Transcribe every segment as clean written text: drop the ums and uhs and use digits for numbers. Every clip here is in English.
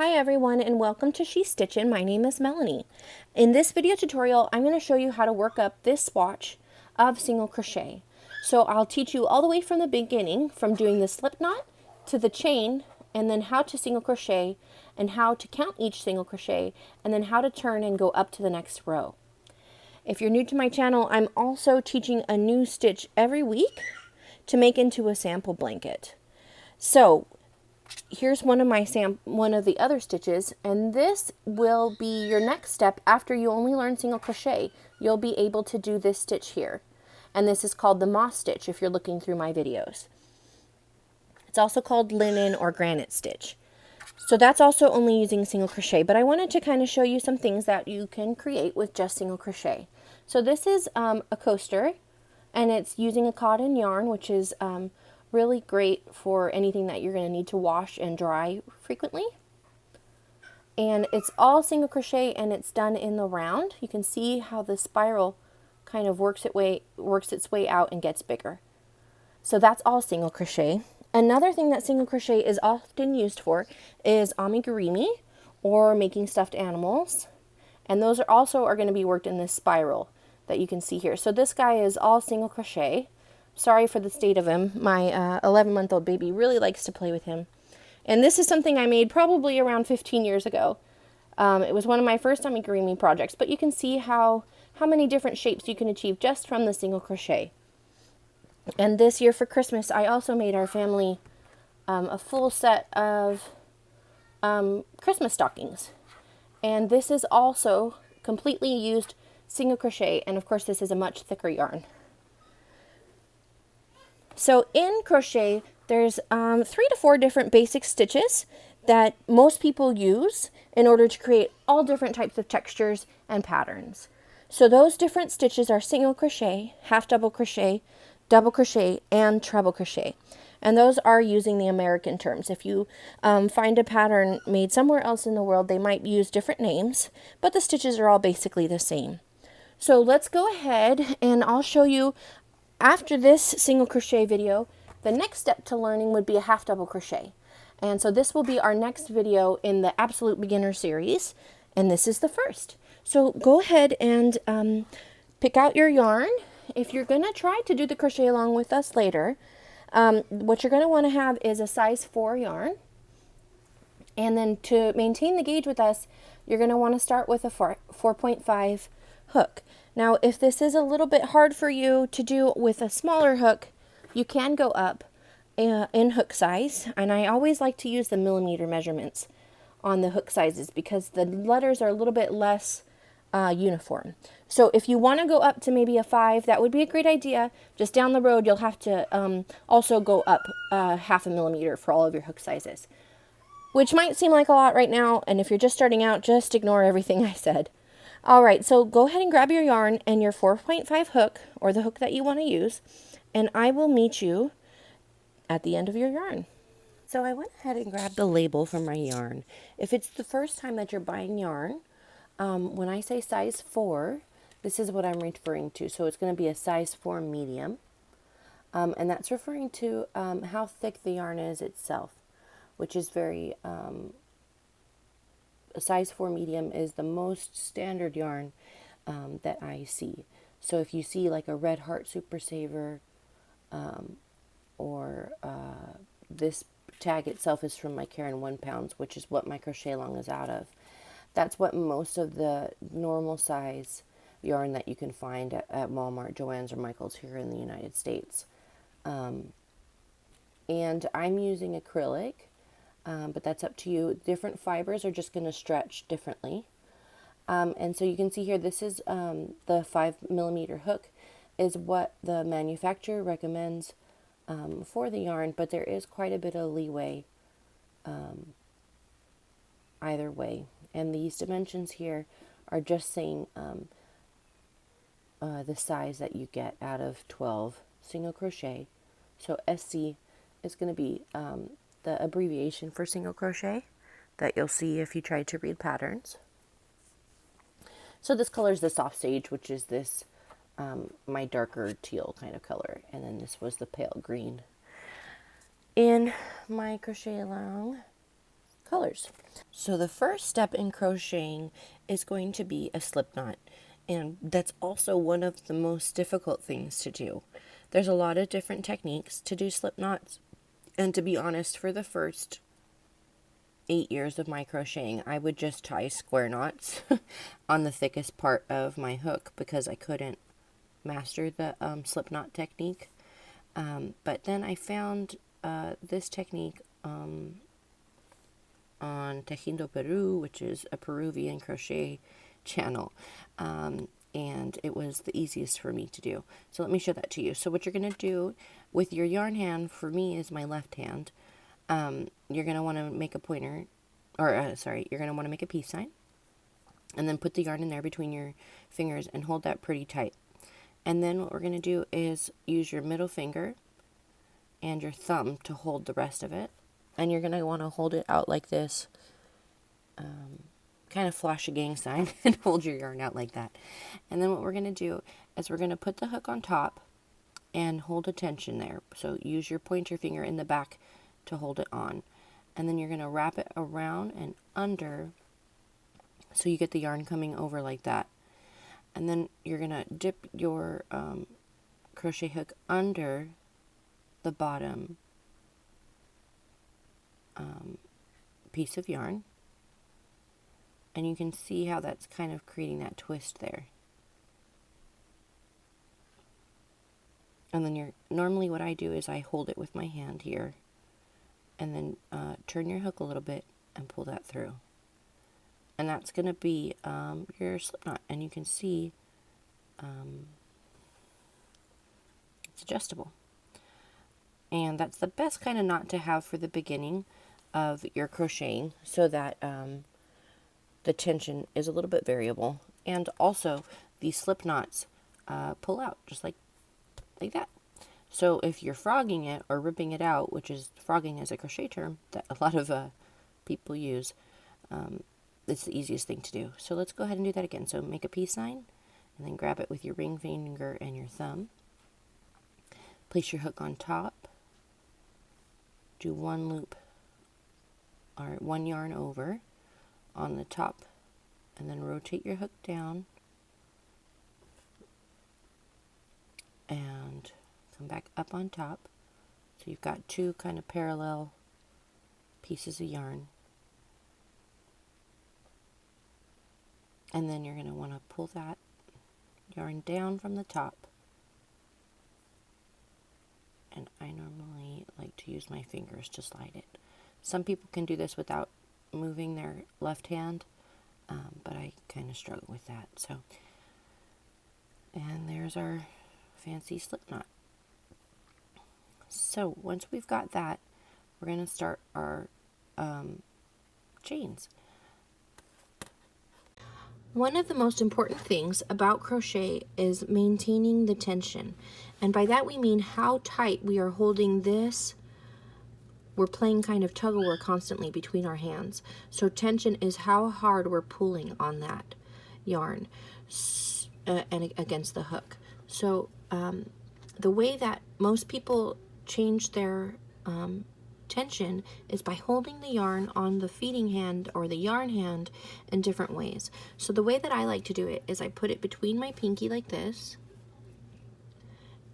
Hi everyone and welcome to She's Stitchin'. My name is Melanie. In this video tutorial, I'm going to show you how to work up this swatch of single crochet. So I'll teach you all the way from the beginning, from doing the slip knot to the chain, and then how to single crochet and how to count each single crochet, and then how to turn and go up to the next row. If you're new to my channel, I'm also teaching a new stitch every week to make into a sample blanket. So here's one of the other stitches, and this will be your next step after you only learn single crochet. You'll be able to do this stitch here, and this is called the moss stitch if you're looking through my videos. It's also called linen or granite stitch. So that's also only using single crochet, but I wanted to kind of show you some things that you can create with just single crochet. So this is a coaster, and it's using a cotton yarn, which is really great for anything that you're going to need to wash and dry frequently. And it's all single crochet, and it's done in the round. You can see how the spiral kind of works its way out and gets bigger. So that's all single crochet. Another thing that single crochet is often used for is amigurumi, or making stuffed animals. And those are also going to be worked in this spiral that you can see here. So this guy is all single crochet. Sorry for the state of him. My 11-month-old baby really likes to play with him. And this is something I made probably around 15 years ago. It was one of my first amigurumi projects, but you can see how many different shapes you can achieve just from the single crochet. And this year for Christmas, I also made our family a full set of Christmas stockings. And this is also completely used single crochet, and of course this is a much thicker yarn. So in crochet, there's 3 to 4 different basic stitches that most people use in order to create all different types of textures and patterns. So those different stitches are single crochet, half double crochet, and treble crochet. And those are using the American terms. If you find a pattern made somewhere else in the world, they might use different names, but the stitches are all basically the same. So let's go ahead and I'll show you. After this single crochet video, the next step to learning would be a half double crochet. And so this will be our next video in the Absolute Beginner series, and this is the first. So go ahead and pick out your yarn. If you're going to try to do the crochet along with us later, what you're going to want to have is a size 4 yarn. And then to maintain the gauge with us, you're going to want to start with a 4.5 hook. Now, if this is a little bit hard for you to do with a smaller hook, you can go up in hook size. And I always like to use the millimeter measurements on the hook sizes because the letters are a little bit less uniform. So if you want to go up to maybe a 5, that would be a great idea. Just down the road, you'll have to also go up half a millimeter for all of your hook sizes, which might seem like a lot right now. And if you're just starting out, just ignore everything I said. All right, so go ahead and grab your yarn and your 4.5 hook, or the hook that you want to use, and I will meet you at the end of your yarn. So I went ahead and grabbed the label from my yarn. If it's the first time that you're buying yarn, when I say size 4, this is what I'm referring to. So it's going to be a size 4 medium, and that's referring to how thick the yarn is itself, which is very... a size 4 medium is the most standard yarn that I see. So if you see like a Red Heart Super Saver, or this tag itself is from my Karen 1 pounds, which is what my crochet along is out of. That's what most of the normal size yarn that you can find at Walmart, Joann's, or Michael's here in the United States. And I'm using acrylic. But that's up to you. Different fibers are just going to stretch differently. And so you can see here, this is the 5 millimeter hook is what the manufacturer recommends for the yarn, but there is quite a bit of leeway either way. And these dimensions here are just saying the size that you get out of 12 single crochet. So SC is going to be the abbreviation for single crochet that you'll see if you try to read patterns. So this color is the soft sage, which is this my darker teal kind of color, and then this was the pale green. In my crochet along colors. So the first step in crocheting is going to be a slip knot, and that's also one of the most difficult things to do. There's a lot of different techniques to do slip knots, and to be honest, for the first 8 years of my crocheting, I would just tie square knots on the thickest part of my hook because I couldn't master the slip knot technique. But then I found this technique on Tejiendo Peru, which is a Peruvian crochet channel, and it was the easiest for me to do. So let me show that to you. So what you're going to do with your yarn hand, for me is my left hand, you're going to want to make a pointer, or you're going to want to make a peace sign, and then put the yarn in there between your fingers and hold that pretty tight. And then what we're going to do is use your middle finger and your thumb to hold the rest of it. And you're going to want to hold it out like this, kind of flash a gang sign and hold your yarn out like that. And then what we're going to do is we're going to put the hook on top and hold a tension there. So use your pointer finger in the back to hold it on. And then you're going to wrap it around and under so you get the yarn coming over like that. And then you're going to dip your crochet hook under the bottom piece of yarn, and you can see how that's kind of creating that twist there. And then normally what I do is I hold it with my hand here, and then turn your hook a little bit and pull that through. And that's going to be your slip knot, and you can see it's adjustable. And that's the best kind of knot to have for the beginning of your crocheting, so that the tension is a little bit variable, and also these slip knots pull out just like that. So if you're frogging it or ripping it out, which is frogging is a crochet term that a lot of people use, it's the easiest thing to do. So let's go ahead and do that again. So make a peace sign, and then grab it with your ring finger and your thumb. Place your hook on top. Do one loop, or one yarn over on the top, and then rotate your hook down and come back up on top. So you've got two kind of parallel pieces of yarn, and then you're going to want to pull that yarn down from the top. And I normally like to use my fingers to slide it. Some people can do this without moving their left hand, but I kind of struggle with that. So, and there's our fancy slip knot. So once we've got that, we're going to start our chains. One of the most important things about crochet is maintaining the tension. And by that we mean how tight we are holding this. We're playing kind of tug-of-war constantly between our hands. So tension is how hard we're pulling on that yarn and against the hook. So the way that most people change their tension is by holding the yarn on the feeding hand or the yarn hand in different ways. So the way that I like to do it is I put it between my pinky like this,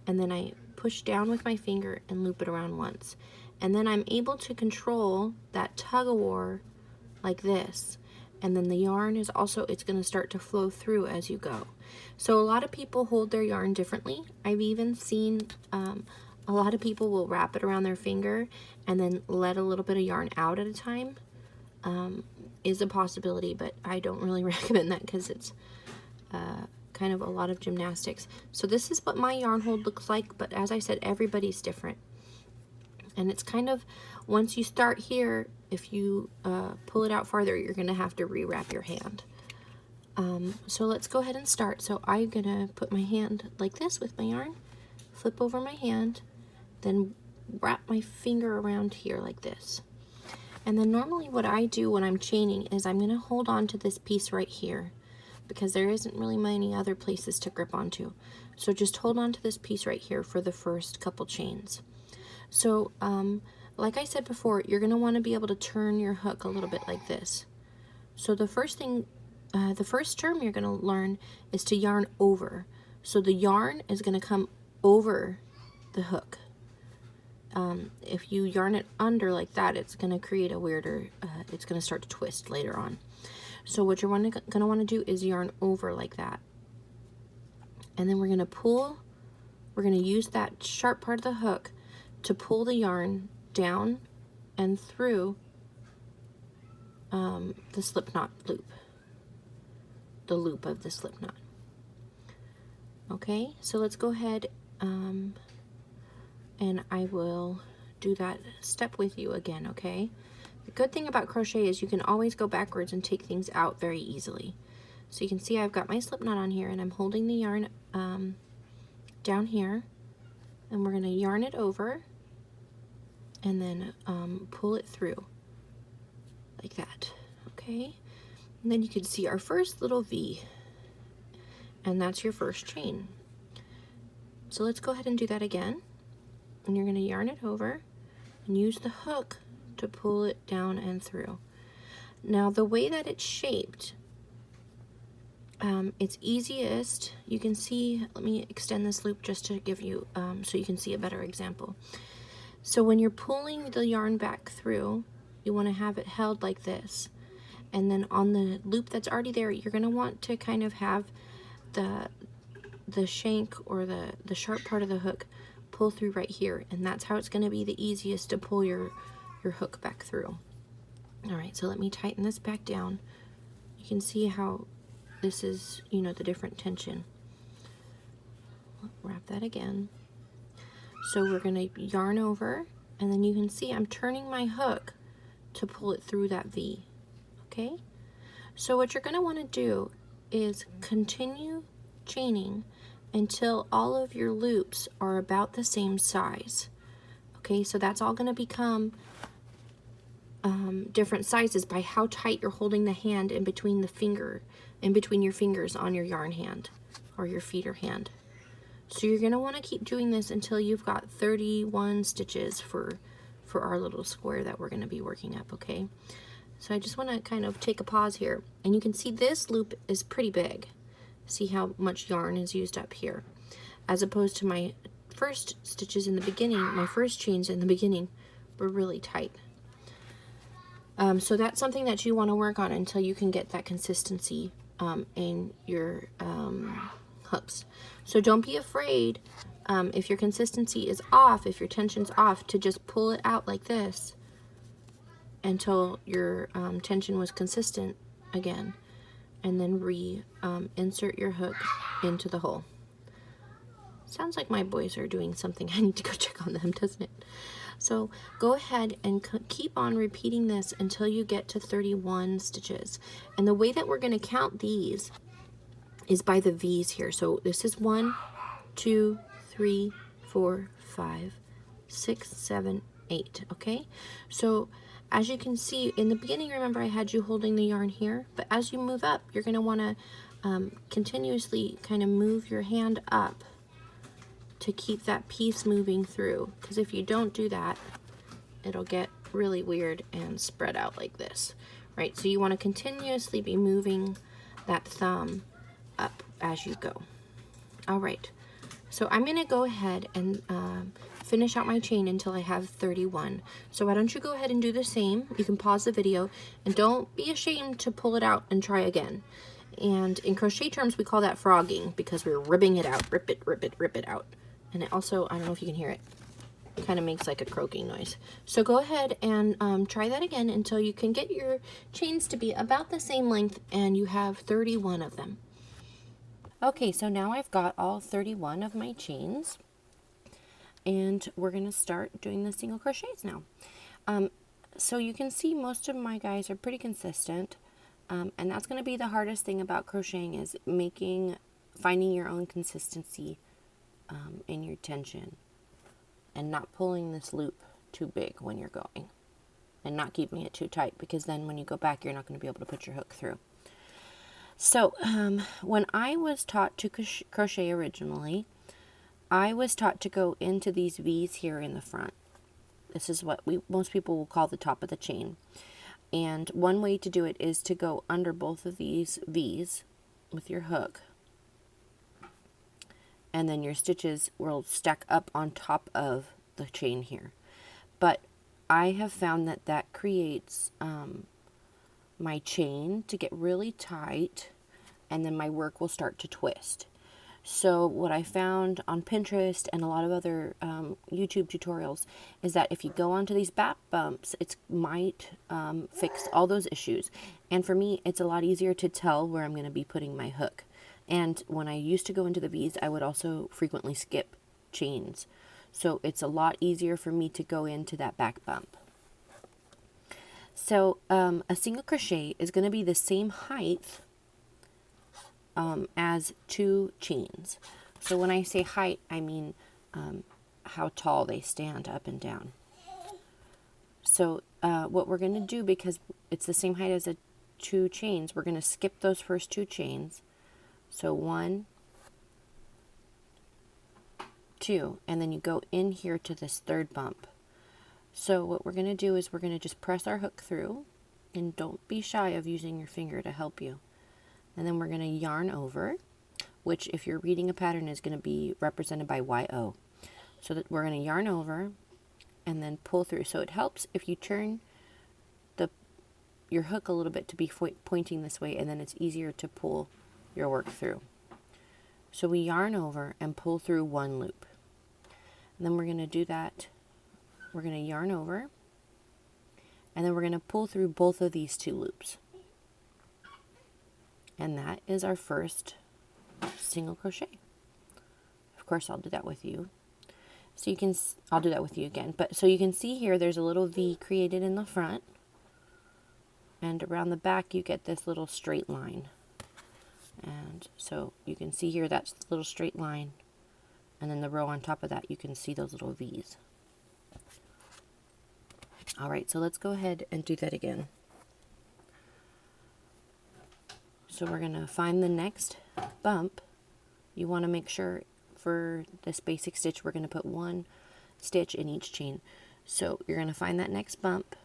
and then I push down with my finger and loop it around once. And then I'm able to control that tug-of-war like this. And then the yarn is also, it's going to start to flow through as you go. So a lot of people hold their yarn differently. I've even seen a lot of people will wrap it around their finger and then let a little bit of yarn out at a time. Is a possibility, but I don't really recommend that because it's kind of a lot of gymnastics. So this is what my yarn hold looks like, but as I said, everybody's different. And it's kind of, once you start here, if you pull it out farther, you're going to have to rewrap your hand. So let's go ahead and start. So I'm going to put my hand like this with my yarn, flip over my hand, then wrap my finger around here like this. And then normally what I do when I'm chaining is I'm going to hold on to this piece right here because there isn't really many other places to grip onto. So just hold on to this piece right here for the first couple chains. So like I said before, you're going to want to be able to turn your hook a little bit like this. So the first thing, the first term you're going to learn is to yarn over. So the yarn is going to come over the hook. If you yarn it under like that, it's going to create a weirder, it's going to start to twist later on. So what you're going to want to do is yarn over like that. And then we're going to pull, we're going to use that sharp part of the hook to pull the yarn down and through the slip knot loop, the loop of the slip knot. Okay, so let's go ahead and I will do that step with you again, okay? The good thing about crochet is you can always go backwards and take things out very easily. So you can see I've got my slip knot on here and I'm holding the yarn down here, and we're going to yarn it over and then pull it through like that, okay? And then you can see our first little V, and that's your first chain. So let's go ahead and do that again. And you're going to yarn it over and use the hook to pull it down and through. Now the way that it's shaped, it's easiest, you can see, let me extend this loop just to give you, so you can see a better example. So when you're pulling the yarn back through, you want to have it held like this. And then on the loop that's already there, you're going to want to kind of have the shank or the sharp part of the hook pull through right here, and that's how it's going to be the easiest to pull your hook back through. Alright, so let me tighten this back down. You can see how this is, you know, the different tension. Wrap that again. So we're going to yarn over, and then you can see I'm turning my hook to pull it through that V. Okay? So what you're going to want to do is continue chaining until all of your loops are about the same size. Okay, so that's all going to become different sizes by how tight you're holding the hand in between your fingers on your yarn hand or your feeder hand. So you're going to want to keep doing this until you've got 31 stitches for our little square that we're going to be working up, okay? So I just want to kind of take a pause here, and you can see this loop is pretty big. See how much yarn is used up here, as opposed to my first stitches in the beginning, my first chains in the beginning were really tight. So that's something that you want to work on until you can get that consistency in your hooks. So don't be afraid if your consistency is off, if your tension's off, to just pull it out like this until your tension was consistent again, and then insert your hook into the hole. Sounds like my boys are doing something. I need to go check on them, doesn't it? So go ahead and keep on repeating this until you get to 31 stitches. And the way that we're going to count these is by the V's here. So this is 1, 2, 3, 4, 5, 6, 7, 8. Okay? So as you can see, in the beginning, remember I had you holding the yarn here, but as you move up, you're going to want to continuously kind of move your hand up to keep that piece moving through, because if you don't do that, it'll get really weird and spread out like this, right? So you want to continuously be moving that thumb up as you go. All right, so I'm going to go ahead and finish out my chain until I have 31. So why don't you go ahead and do the same? You can pause the video, and don't be ashamed to pull it out and try again. And in crochet terms, we call that frogging, because we're ribbing it out, rip it out. And it also, I don't know if you can hear it, kind of makes like a croaking noise. So go ahead and try that again until you can get your chains to be about the same length, and you have 31 of them. Okay, so now I've got all 31 of my chains, and we're going to start doing the single crochets now. So you can see most of my guys are pretty consistent, and that's going to be the hardest thing about crocheting, is finding your own consistency in your tension, and not pulling this loop too big when you're going, and not keeping it too tight, because then when you go back, you're not going to be able to put your hook through. So when I was taught to crochet originally, I was taught to go into these V's here in the front. This is what most people will call the top of the chain. And one way to do it is to go under both of these V's with your hook. And then your stitches will stack up on top of the chain here. But I have found that that creates my chain to get really tight, and then my work will start to twist. So what I found on Pinterest and a lot of other YouTube tutorials is that if you go onto these back bumps, it might fix all those issues. And for me, it's a lot easier to tell where I'm going to be putting my hook. And when I used to go into the V's, I would also frequently skip chains. So it's a lot easier for me to go into that back bump. So a single crochet is going to be the same height as 2 chains. So when I say height, I mean how tall they stand up and down. So what we're going to do, because it's the same height as 2 chains, we're going to skip those first 2 chains. So 1, 2, and then you go in here to this 3rd bump. So what we're going to do is we're going to just press our hook through, and don't be shy of using your finger to help you. And then we're going to yarn over, which if you're reading a pattern is going to be represented by YO. So that we're going to yarn over and then pull through. So it helps if you turn your hook a little bit to be pointing this way, and then it's easier to pull your work through. So we yarn over and pull through 1 loop. And then we're going to do that. We're going to yarn over, and then we're going to pull through both of these 2 loops. And that is our first single crochet. Of course, I'll do that with you. So you can, I'll do that with you again. But so you can see here, there's a little V created in the front, and around the back you get this little straight line. And so you can see here, that's the little straight line, and then the row on top of that, you can see those little V's. All right, so let's go ahead and do that again. So we're going to find the next bump. You want to make sure for this basic stitch, we're going to put 1 stitch in each chain. So you're going to find that next bump,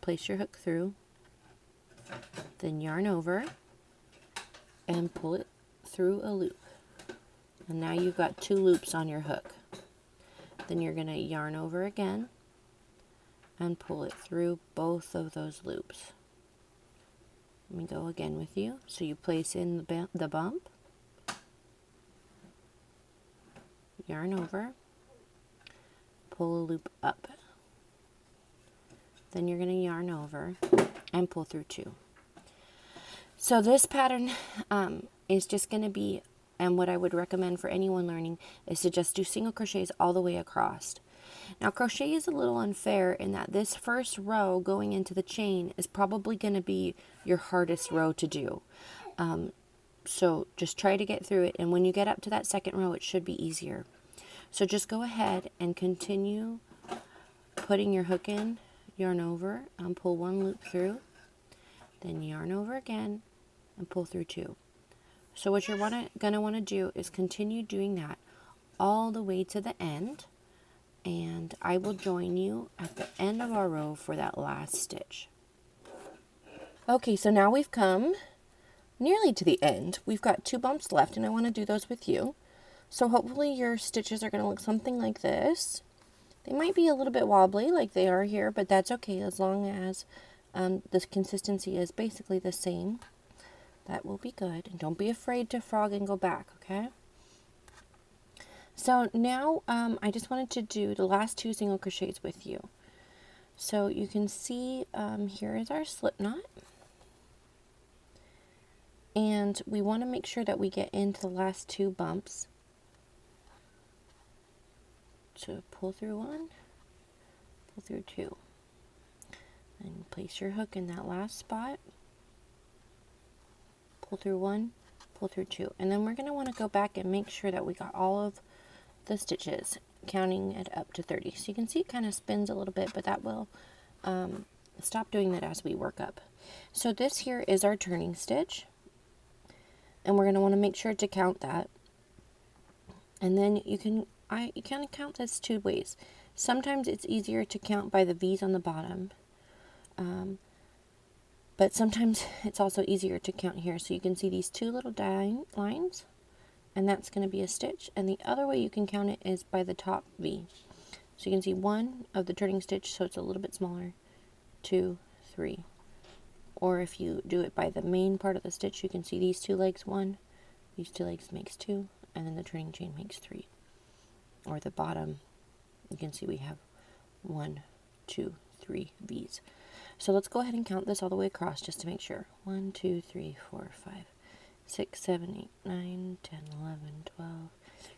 place your hook through, then yarn over, and pull it through a loop. And now you've got 2 loops on your hook. Then you're going to yarn over again and pull it through both of those loops. Let me go again with you. So you place in the bump, yarn over, pull a loop up. Then you're going to yarn over and pull through 2. So this pattern is just going to be, and what I would recommend for anyone learning, is to just do single crochets all the way across. Now crochet is a little unfair in that this first row going into the chain is probably going to be your hardest row to do. So just try to get through it, and when you get up to that 2nd row, it should be easier. So just go ahead and continue putting your hook in, yarn over, and pull 1 loop through, then yarn over again and pull through 2. So what you're going to want to do is continue doing that all the way to the end, and I will join you at the end of our row for that last stitch. Okay, so now we've come nearly to the end. We've got 2 bumps left, and I want to do those with you. So hopefully your stitches are going to look something like this. They might be a little bit wobbly like they are here, but that's okay as long as the consistency is basically the same. That will be good. And don't be afraid to frog and go back, okay? So now I just wanted to do the last 2 single crochets with you. So you can see here is our slip knot. And we want to make sure that we get into the last 2 bumps. So pull through 1, pull through 2. And place your hook in that last spot. Pull through 1, pull through 2. And then we're going to want to go back and make sure that we got all of the stitches, counting it up to 30. So you can see it kind of spins a little bit, but that will stop doing that as we work up. So this here is our turning stitch, and we're going to want to make sure to count that. And then you can count this 2 ways. Sometimes it's easier to count by the V's on the bottom, but sometimes it's also easier to count here. So you can see these two little lines, and that's going to be a stitch. And the other way you can count it is by the top V. So you can see one of the turning stitch, so it's a little bit smaller, 2, 3. Or if you do it by the main part of the stitch, you can see these two legs, 1, these two legs makes 2, and then the turning chain makes 3. Or the bottom, you can see we have 1, 2, 3 V's. So let's go ahead and count this all the way across just to make sure. 1, 2, 3, 4, 5, 6, 7, 8, 9, 10, 11, 12,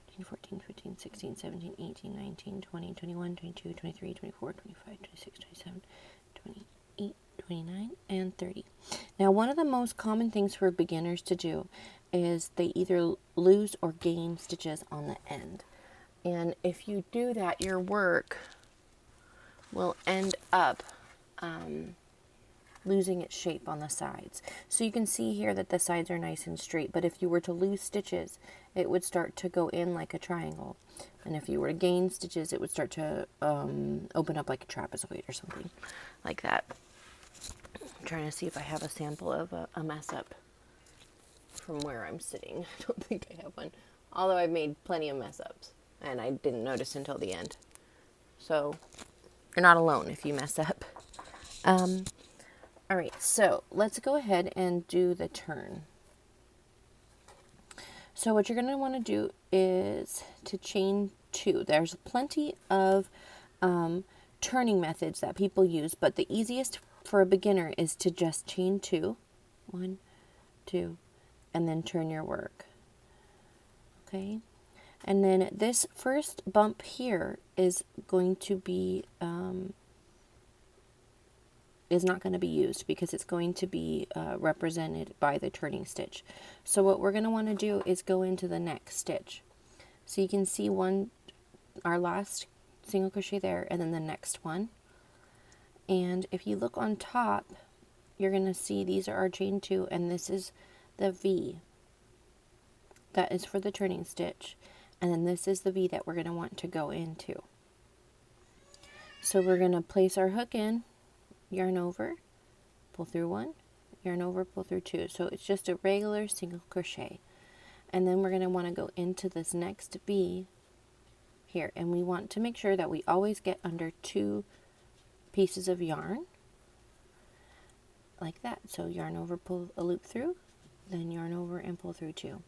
13, 14, 15, 16, 17, 18, 19, 20, 21, 22, 23, 24, 25, 26, 27, 28, 29, and 30. Now, one of the most common things for beginners to do is they either lose or gain stitches on the end. And if you do that, your work will end up losing its shape on the sides. So you can see here that the sides are nice and straight, but if you were to lose stitches, it would start to go in like a triangle. And if you were to gain stitches, it would start to open up like a trapezoid or something like that. I'm trying to see if I have a sample of a mess up from where I'm sitting. I don't think I have one, although I've made plenty of mess ups and I didn't notice until the end. So you're not alone if you mess up. All right, so let's go ahead and do the turn. So what you're going to want to do is to chain 2. There's plenty of turning methods that people use, but the easiest for a beginner is to just chain 2. 1, 2, and then turn your work. Okay, and then this first bump here is going to be is not going to be used because it's going to be represented by the turning stitch. So what we're going to want to do is go into the next stitch. So you can see our last single crochet there, and then the next one. And if you look on top, you're going to see these are our chain 2, and this is the V. That is for the turning stitch. And then this is the V that we're going to want to go into. So we're going to place our hook in, yarn over, pull through 1, yarn over, pull through 2. So it's just a regular single crochet. And then we're going to want to go into this next V here, and we want to make sure that we always get under 2 pieces of yarn like that. So yarn over, pull a loop through, then yarn over and pull through 2.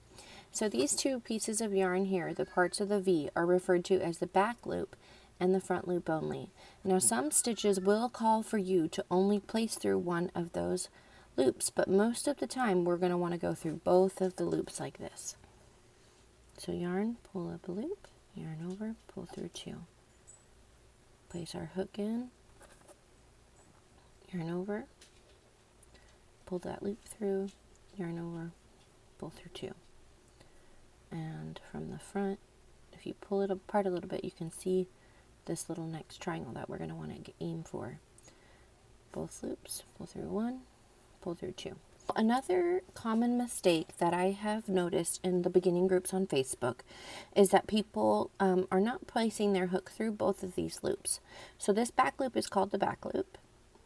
So these 2 pieces of yarn here, the parts of the V, are referred to as the back loop and the front loop only. Now some stitches will call for you to only place through one of those loops, but most of the time we're going to want to go through both of the loops like this. So yarn, pull up a loop, yarn over, pull through 2. Place our hook in, yarn over, pull that loop through, yarn over, pull through 2. And from the front, if you pull it apart a little bit, you can see this little next triangle that we're going to want to aim for. Both loops, pull through 1, pull through 2. Another common mistake that I have noticed in the beginning groups on Facebook is that people are not placing their hook through both of these loops. So this back loop is called the back loop,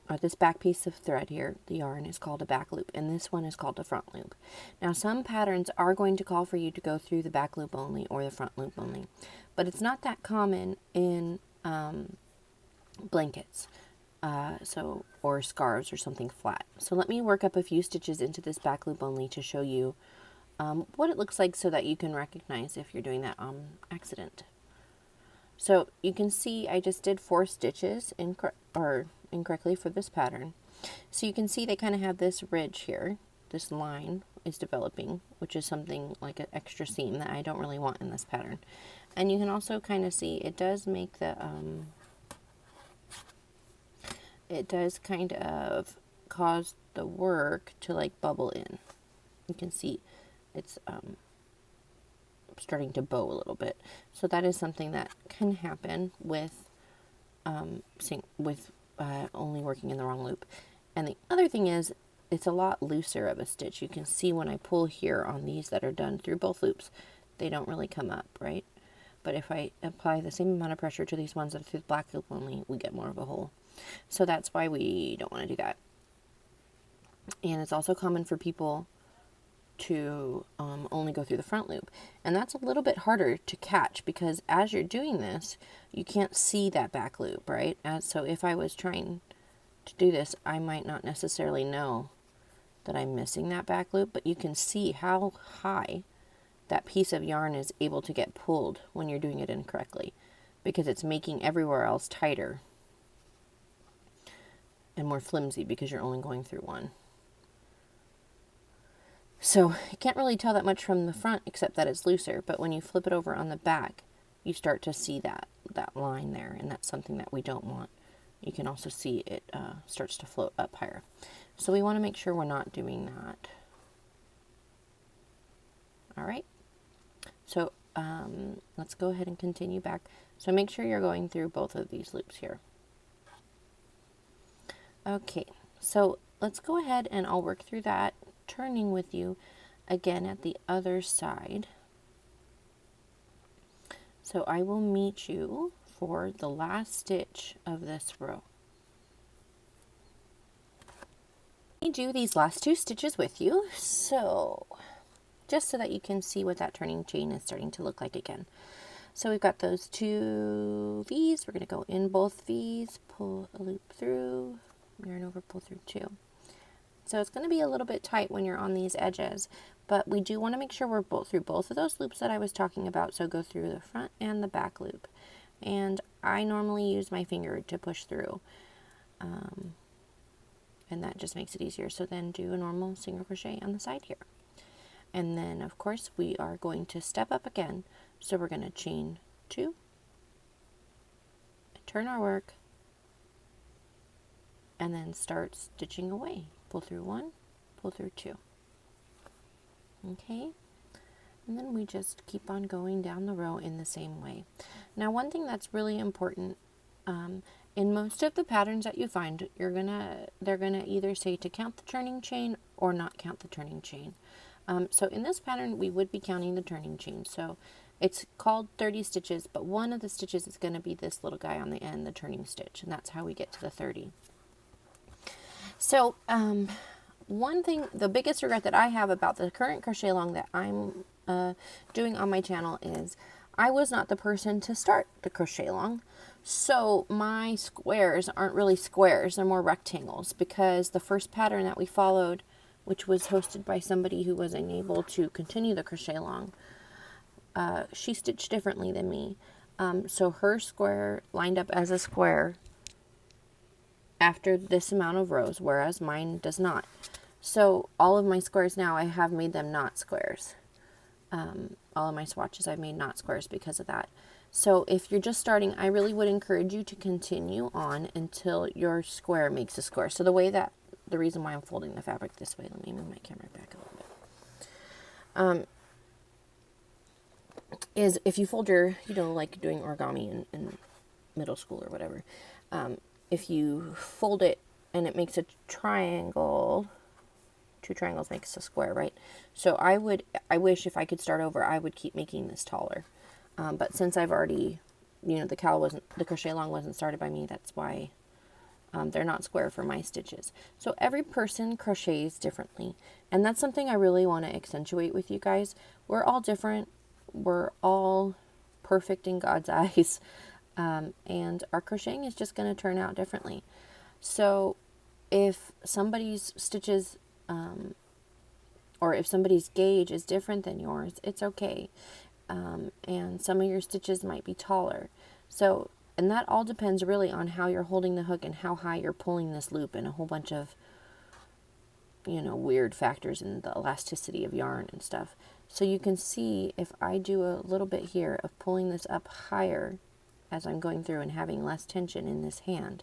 or this back piece of thread here, the yarn, is called a back loop, and this one is called a front loop. Now some patterns are going to call for you to go through the back loop only or the front loop only, but it's not that common in blankets or scarves or something flat. So let me work up a few stitches into this back loop only to show you what it looks like so that you can recognize if you're doing that on accident. So you can see I just did 4 stitches incorrectly for this pattern. So you can see they kind of have this ridge here. This line is developing, which is something like an extra seam that I don't really want in this pattern. And you can also kind of see it does make the it does kind of cause the work to like bubble in. You can see it's starting to bow a little bit. So that is something that can happen with only working in the wrong loop. And the other thing is it's a lot looser of a stitch. You can see when I pull here on these that are done through both loops, they don't really come up, right? but if I apply the same amount of pressure to these ones that are through the black loop only, we get more of a hole. So that's why we don't want to do that. And it's also common for people to only go through the front loop, and that's a little bit harder to catch because as you're doing this, you can't see that back loop, right? So if I was trying to do this, I might not necessarily know that I'm missing that back loop, but you can see how high that piece of yarn is able to get pulled when you're doing it incorrectly, because it's making everywhere else tighter and more flimsy because you're only going through one. So you can't really tell that much from the front except that it's looser, but when you flip it over on the back, you start to see that line there, and that's something that we don't want. You can also see it starts to float up higher. So we want to make sure we're not doing that. All right. So let's go ahead and continue back. So make sure you're going through both of these loops here. Okay, so let's go ahead and I'll work through that, turning with you again at the other side. So I will meet you for the last stitch of this row. I do these last two stitches with you, so just so that you can see what that turning chain is starting to look like again. So we've got those two V's. We're going to go in both V's, pull a loop through, yarn over, pull through two. So it's going to be a little bit tight when you're on these edges, but we do want to make sure we're through both of those loops that I was talking about. So go through the front and the back loop. And I normally use my finger to push through. And that just makes it easier. So then do a normal single crochet on the side here. And then of course we are going to step up again. So we're going to chain two, turn our work, and then start stitching away. Pull through one, pull through two. Okay, and then we just keep on going down the row in the same way. Now one thing that's really important, in most of the patterns that you find, they're gonna either say to count the turning chain or not count the turning chain. So in this pattern we would be counting the turning chain. So it's called 30 stitches, but one of the stitches is going to be this little guy on the end, the turning stitch, and that's how we get to the 30. So one thing, the biggest regret that I have about the current crochet along that I'm doing on my channel is I was not the person to start the crochet along. So my squares aren't really squares, they're more rectangles, because the first pattern that we followed, which was hosted by somebody who was unable to continue the crochet along, she stitched differently than me. So her square lined up as a square after this amount of rows, whereas mine does not. So all of my squares now, I have made them not squares. All of my swatches I've made not squares because of that. So if you're just starting, I really would encourage you to continue on until your square makes a square. So the reason why I'm folding the fabric this way, let me move my camera back a little bit, is if you fold your, like doing origami in middle school or whatever, if you fold it and it makes a triangle, two triangles makes a square, right? So I wish if I could start over, I would keep making this taller. But since I've already, the crochet along wasn't started by me, that's why they're not square for my stitches. So every person crochets differently. And that's something I really want to accentuate with you guys. We're all different. We're all perfect in God's eyes. And our crocheting is just going to turn out differently. So if somebody's stitches, or if somebody's gauge is different than yours, it's okay. And some of your stitches might be taller. So, and that all depends really on how you're holding the hook and how high you're pulling this loop, and a whole bunch of, weird factors in the elasticity of yarn and stuff. So you can see if I do a little bit here of pulling this up higher as I'm going through and having less tension in this hand,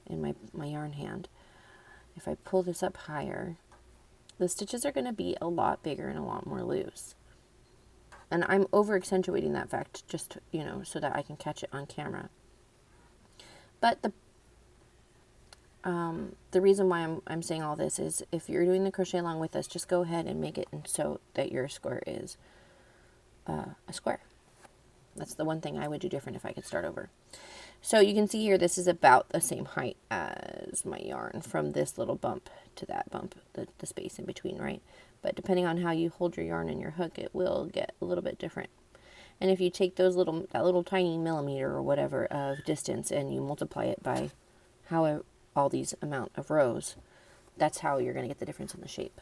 in my yarn hand, if I pull this up higher, the stitches are going to be a lot bigger and a lot more loose. And I'm over accentuating that fact just, so that I can catch it on camera. But the reason why I'm saying all this is if you're doing the crochet along with us, just go ahead and make it so that your square is a square. That's the one thing I would do different if I could start over. So you can see here, this is about the same height as my yarn from this little bump to that bump, the space in between, right? But depending on how you hold your yarn and your hook, it will get a little bit different. And if you take that little tiny millimeter or whatever of distance and you multiply it by all these amount of rows, that's how you're going to get the difference in the shape.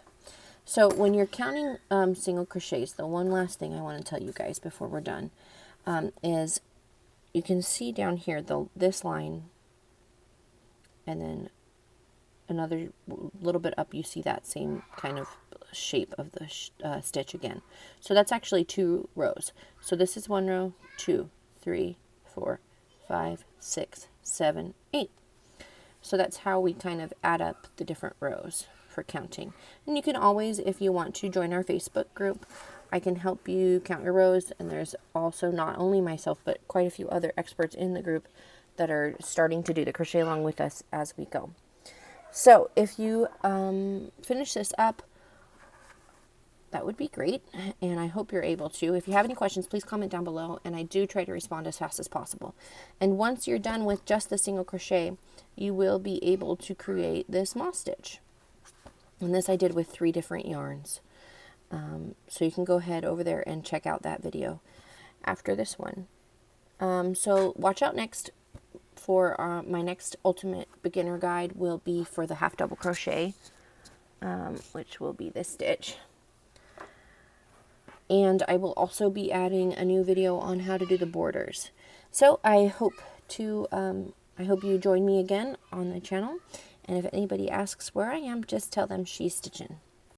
So when you're counting single crochets, the one last thing I want to tell you guys before we're done is you can see down here this line, and then another little bit up, you see that same kind of shape of the stitch again. So that's actually 2 rows. So this is 1 row, 2, 3, 4, 5, 6, 7, 8. So that's how we kind of add up the different rows for counting. And you can always, if you want to, join our Facebook group. I can help you count your rows, and there's also not only myself, but quite a few other experts in the group that are starting to do the crochet along with us as we go. So if you finish this up, that would be great, and I hope you're able to. If you have any questions, please comment down below, and I do try to respond as fast as possible. And once you're done with just the single crochet, you will be able to create this moss stitch. And this I did with 3 different yarns. So you can go ahead over there and check out that video after this one. So watch out next for my next ultimate beginner guide will be for the half double crochet, which will be this stitch. And I will also be adding a new video on how to do the borders. So I hope you join me again on the channel. And if anybody asks where I am, just tell them she's stitching.